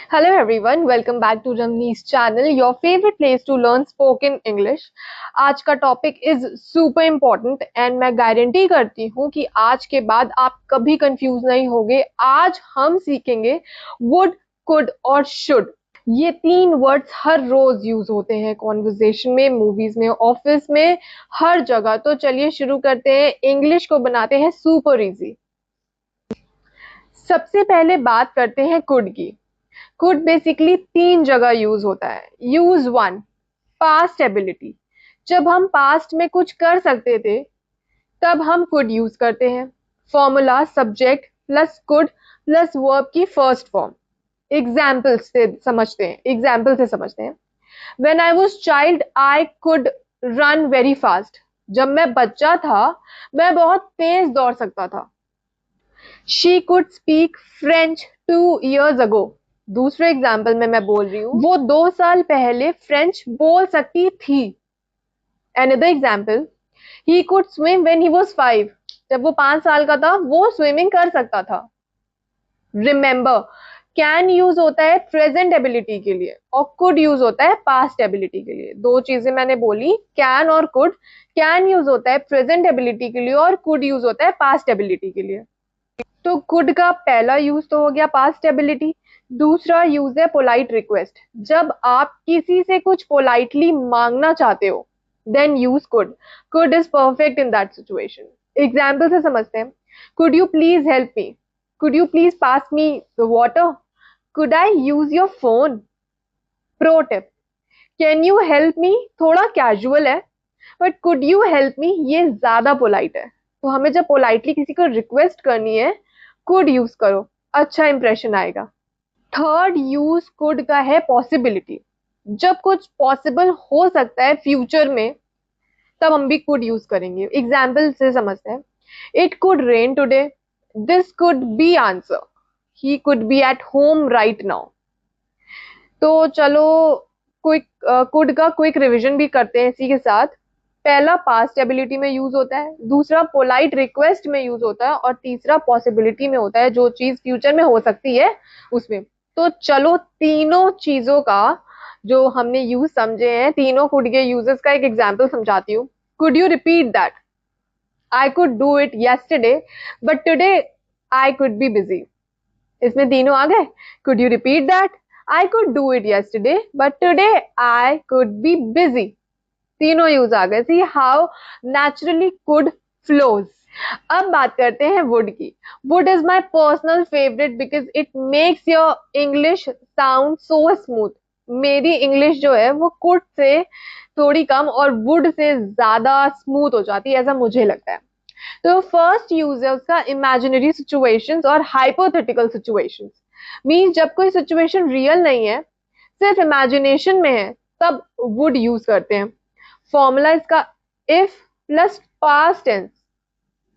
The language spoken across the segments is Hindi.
Hello everyone, welcome back to Ramnee's channel, your favorite place to learn spoken English. आज का topic is super important and मैं गारंटी करती हूँ कि आज के बाद आप कभी कंफ्यूज नहीं होगे। आज हम सीखेंगे वुड, कुड और शुड। ये तीन वर्ड्स हर रोज यूज होते हैं कॉन्वर्जेशन में, मूवीज में, ऑफिस में, हर जगह। तो चलिए शुरू करते हैं, इंग्लिश को बनाते हैं सुपर इजी। सबसे पहले बात करते हैं कुड की। कुड बेसिकली तीन जगह यूज होता है। Use one, past ability. जब हम पास्ट में कुछ कर सकते थे तब हम कुड यूज करते हैं। Formula subject plus could plus verb की फर्स्ट फॉर्म। एग्जाम्पल से समझते हैं। When I was child I could run very fast. जब मैं बच्चा था मैं बहुत तेज दौड़ सकता था। She could speak French 2 years ago। दूसरे एग्जाम्पल में मैं बोल रही हूँ वो 2 साल पहले फ्रेंच बोल सकती थी। Another example, he could swim when he was 5। जब वो 5 साल का था वो स्विमिंग कर सकता था। रिमेंबर, कैन यूज होता है प्रेजेंट एबिलिटी के लिए और कुड यूज होता है पास्ट एबिलिटी के लिए। दो चीजें मैंने बोली, कैन और कुड। कैन यूज होता है प्रेजेंट एबिलिटी के लिए और कुड यूज होता है पास्ट एबिलिटी के लिए। तो कुड का पहला यूज तो हो गया पास्ट एबिलिटी। दूसरा यूज है पोलाइट रिक्वेस्ट। जब आप किसी से कुछ पोलाइटली मांगना चाहते हो then use could. Could is perfect in that situation. Example से समझते हैं। Could you please help me? Could you please pass me the water? Could I use your phone? Pro tip, can you help me थोड़ा कैजुअल है, but could you help me ये ज्यादा पोलाइट है। तो हमें जब पोलाइटली किसी को रिक्वेस्ट करनी है कुड यूज करो, अच्छा इंप्रेशन आएगा। थर्ड यूज कुड का है पॉसिबिलिटी। जब कुछ पॉसिबल हो सकता है फ्यूचर में तब हम भी कुड यूज करेंगे। एग्जाम्पल से समझते हैं। It could rain today, this could be answer, he could be at home right now. तो चलो क्विक कुड का क्विक रिवीजन भी करते हैं इसी के साथ। पहला पास्ट एबिलिटी में यूज होता है, दूसरा पोलाइट रिक्वेस्ट में यूज होता है और तीसरा पॉसिबिलिटी में होता है, जो चीज फ्यूचर में हो सकती है उसमें। तो चलो तीनों चीजों का जो हमने यूज समझे हैं, तीनों कुड के यूजेस का एक एग्जाम्पल समझाती हूँ। Could you repeat that? I could do it yesterday but today I could be busy. इसमें तीनों आ गए। Could you repeat that? I could do it yesterday but today I could be busy. तीनों यूज आ गए। See how naturally could flows. अब बात करते हैं वुड की। Would is my personal favourite because it makes your English sound so smooth. मेरी इंग्लिश जो है वो कुड से थोड़ी कम और वुड से ज्यादा स्मूथ हो जाती है, ऐसा मुझे लगता है। तो फर्स्ट यूज है उसका इमेजिनरी सिचुएशंस और हाइपोथेटिकल सिचुएशंस। मींस जब कोई सिचुएशन रियल नहीं है, सिर्फ इमेजिनेशन में है, तब वुड यूज करते हैं। फॉर्मूला इसका if plus past tense,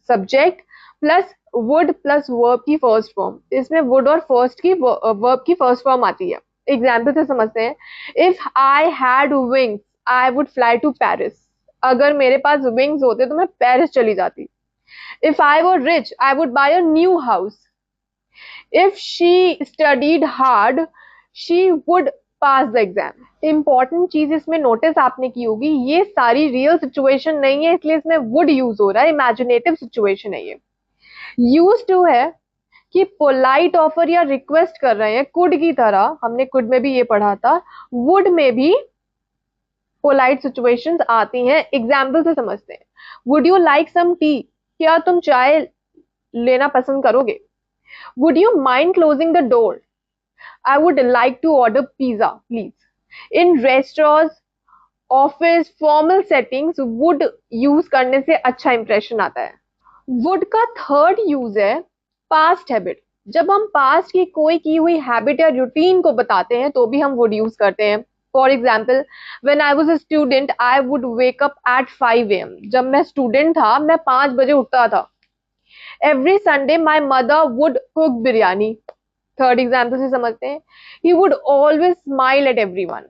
subject plus would plus verb की फर्स्ट फॉर्म। इसमें वुड और फर्स्ट की वर्ब की फर्स्ट फॉर्म आती है। एग्जाम्पल से समझते हैं। If I had wings I would fly to Paris. अगर मेरे पास विंग्स होते तो मैं पेरिस चली जाती। If I were rich I would buy a new house. If she studied hard she would pass the exam. Important चीज इसमें नोटिस आपने की होगी, ये सारी रियल सिचुएशन नहीं है इसलिए इसमें वुड यूज हो रहा है, इमेजिनेटिव सिचुएशन है ये। यूज टू है कि पोलाइट ऑफर या रिक्वेस्ट कर रहे हैं कुड की तरह, हमने कुड में भी ये पढ़ा था। वुड में भी पोलाइट सिचुएशंस आती हैं। एग्जाम्पल से समझते हैं। Would you like some tea? क्या तुम चाय लेना पसंद करोगे? Would you mind closing the door? I would like to order pizza, please. In restaurants, office, formal settings would use करने से अच्छा इंप्रेशन आता है। वुड का थर्ड यूज है पास्ट हैबिट। जब हम पास्ट की कोई की हुई हैबिट या रूटीन को बताते हैं तो भी हम वुड यूज करते हैं। For example, when I was a student I would wake up at 5 AM। जब मैं स्टूडेंट था मैं 5 बजे उठता था। Every Sunday my mother would cook biryani. Third example से समझते हैं। He would always smile at everyone.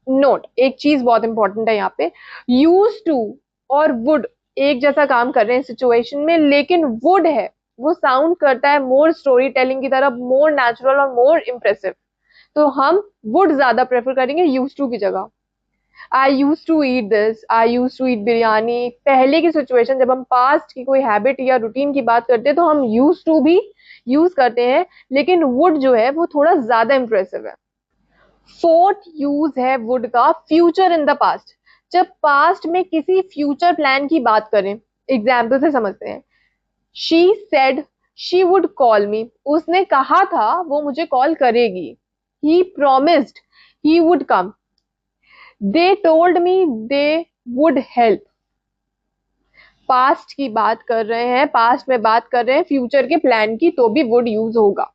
Note, एक चीज बहुत इंपॉर्टेंट है यहाँ पे। यूज टू और वुड एक जैसा काम कर रहे हैं सिचुएशन में, लेकिन वुड है वो साउंड करता है मोर स्टोरी टेलिंग की तरफ, मोर नेचुरल और मोर इम्प्रेसिव। तो हम वुड ज्यादा प्रेफर करेंगे यूज टू की जगह। I use to eat this, I use to eat biryani. पहले की सिचुएशन, जब हम पास्ट की कोई हैबिट या रूटीन की बात करते हैं तो हम यूज टू भी यूज करते हैं, लेकिन वुड जो है वो थोड़ा ज्यादा इंप्रेसिव है। फोर्थ यूज है वुड का, फ्यूचर इन द पास्ट। जब पास्ट में किसी फ्यूचर प्लान की बात करें, एग्जाम्पल से समझते हैं। She said she would call me, उसने कहा था वो मुझे कॉल करेगी। He promised he would come. They told me they would help. Past की बात कर रहे हैं, पास्ट में बात कर रहे हैं फ्यूचर के प्लान की, तो भी वुड यूज होगा।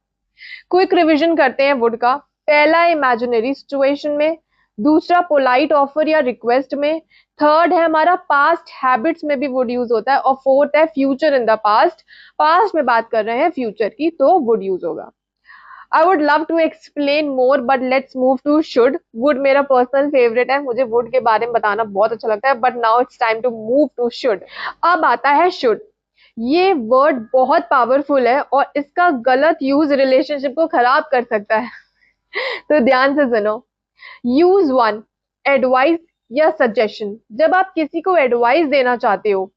क्विक रिवीजन करते हैं वुड का। पहला इमेजिनरी सिचुएशन में, दूसरा पोलाइट ऑफर या रिक्वेस्ट में, थर्ड है हमारा पास्ट हैबिट्स में भी वुड यूज होता है, और फोर्थ है future in the past. Past में बात कर रहे हैं फ्यूचर की तो वुड यूज होगा। I would love to explain more but let's move to should. Would मेरा पर्सनल फेवरेट है, मुझे वुड के बारे में बताना बहुत अच्छा लगता है, but now it's time to move to should. अब आता है शुड। ये वर्ड बहुत पावरफुल है और इसका गलत यूज रिलेशनशिप को खराब कर सकता है। तो ध्यान से सुनो। यूज वन, एडवाइस या सजेशन। जब आप किसी को एडवाइस देना चाहते हो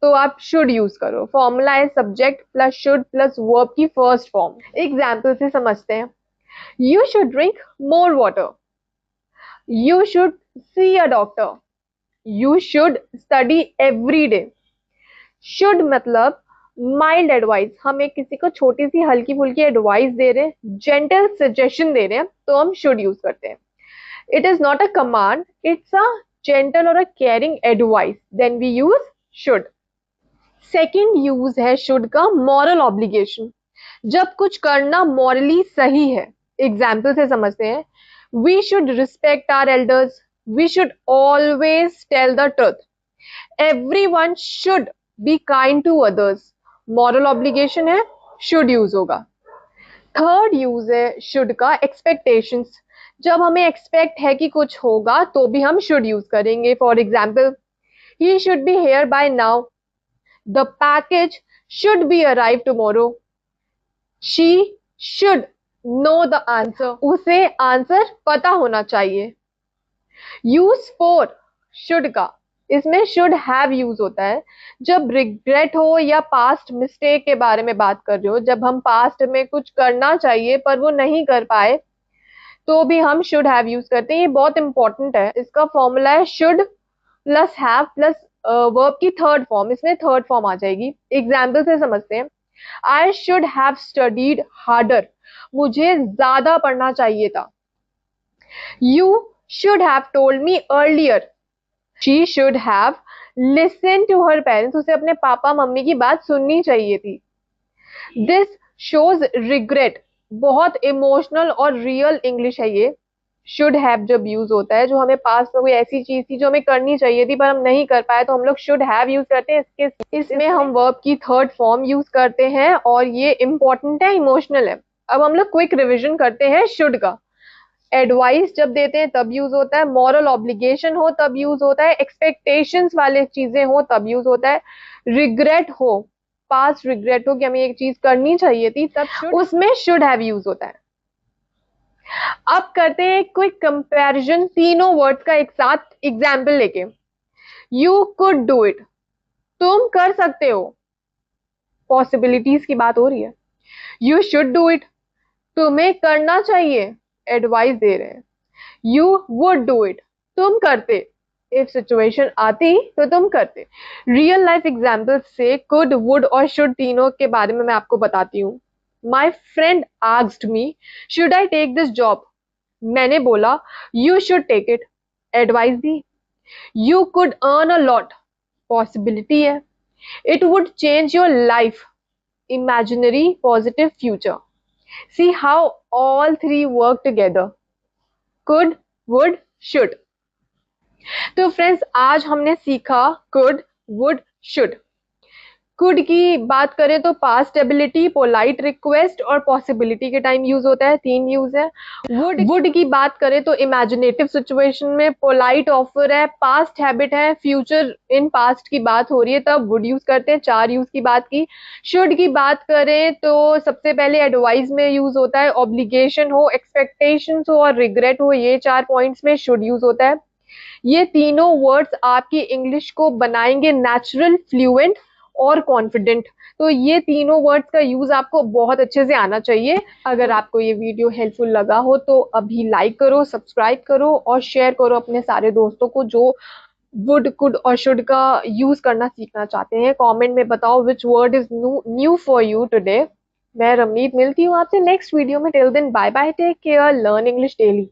तो आप शुड यूज करो। फॉर्मूला है subject plus should plus verb की फर्स्ट फॉर्म। एग्जाम्पल से समझते हैं। You should drink more water, you should see a doctor, you should study every day. Should मतलब माइल्ड एडवाइस, हमें किसी को छोटी सी हल्की फुल्की एडवाइस दे रहे हैं, जेंटल सजेशन दे रहे हैं, तो हम शुड यूज करते हैं। It is not a command, it's a gentle और a caring advice, then we use should. Second use है शुड का, मॉरल ऑब्लिगेशन। जब कुछ करना मॉरली सही है। एग्जाम्पल से समझते हैं। We should respect our elders, we should always tell the truth, everyone should be kind to others. Moral obligation है, शुड यूज होगा। थर्ड यूज है शुड का, एक्सपेक्टेशंस। जब हमें एक्सपेक्ट है कि कुछ होगा तो भी हम शुड यूज करेंगे। For example, he should be here by now, the package should be arrive tomorrow, she should know the answer, उसे आंसर पता होना चाहिए। यूज फोर शुड का, इसमें शुड हैव यूज होता है जब रिग्रेट हो या पास्ट मिस्टेक के बारे में बात कर रहे हो। जब हम पास्ट में कुछ करना चाहिए पर वो नहीं कर पाए तो भी हम शुड हैव यूज करते हैं। ये बहुत इंपॉर्टेंट है। इसका फॉर्मूला है should plus have plus verb की थर्ड फॉर्म, इसमें थर्ड फॉर्म आ जाएगी। एग्जाम्पल से समझते हैं। I should have studied harder, मुझे ज्यादा पढ़ना चाहिए था। You should have told me earlier, she should have listen to her parents, उसे अपने पापा मम्मी की बात सुननी चाहिए थी। दिस शोज रिग्रेट, बहुत इमोशनल और रियल इंग्लिश है ये। शुड हैव जब यूज होता है, जो हमें पास में कोई ऐसी चीज थी जो हमें करनी चाहिए थी पर हम नहीं कर पाए, तो हम लोग शुड हैव यूज करते हैं। इसमें हम वर्ब की थर्ड फॉर्म यूज करते हैं और ये इंपॉर्टेंट है, इमोशनल है। अब हम लोग क्विक रिविजन करते हैं शुड का। एडवाइस जब देते हैं तब यूज होता है, मॉरल ऑब्लिगेशन हो तब यूज होता है, एक्सपेक्टेशंस वाले चीजें हो तब यूज होता है, रिग्रेट हो, पास्ट रिग्रेट हो कि हमें एक चीज करनी चाहिए थी, तब उसमें शुड हैव यूज होता है। अब करते हैं क्विक कंपैरिजन तीनों वर्ड्स का एक साथ एग्जाम्पल लेके। यू कुड डू इट, तुम कर सकते हो, पॉसिबिलिटीज की बात हो रही है। यू शुड डू इट, तुम्हें करना चाहिए, एडवाइस दे रहे हैं। यू वुड डू इट, तुम करते, इफ सिचुएशन आती तो तुम करते। रियल लाइफ एग्जाम्पल से कुड वुड और शुड तीनों के बारे में मैं आपको बताती हूँ। My friend asked me should I take this job, मैंने बोला you should take it, advice दी। You could earn a lot, possibility है। It would change your life, imaginary positive future. See how all three work together, could would should. तो फ्रेंड्स, आज हमने सीखा कुड वुड शुड। कुड की बात करें तो पास्ट एबिलिटी, पोलाइट रिक्वेस्ट और पॉसिबिलिटी के टाइम यूज होता है, 3 यूज है। वुड की बात करें तो इमेजिनेटिव सिचुएशन में, पोलाइट ऑफर है, पास्ट हैबिट है, फ्यूचर इन पास्ट की बात हो रही है तब वुड यूज करते हैं, 4 यूज की बात की। शुड की बात करें तो सबसे पहले एडवाइस में यूज होता है, ऑब्लिगेशन हो, एक्सपेक्टेशंस हो और रिग्रेट हो, ये 4 पॉइंट्स में शुड यूज होता है। ये तीनों वर्ड्स आपकी इंग्लिश को बनाएंगे नेचुरल, फ्लुएंट और कॉन्फिडेंट। तो ये तीनों वर्ड्स का यूज आपको बहुत अच्छे से आना चाहिए। अगर आपको ये वीडियो हेल्पफुल लगा हो तो अभी लाइक करो, सब्सक्राइब करो और शेयर करो अपने सारे दोस्तों को जो वुड, कुड और शुड का यूज करना सीखना चाहते हैं। कमेंट में बताओ which word is new for you today. मैं रमनीत मिलती हूँ आपसे नेक्स्ट वीडियो में। Till then bye bye, take care, learn English daily.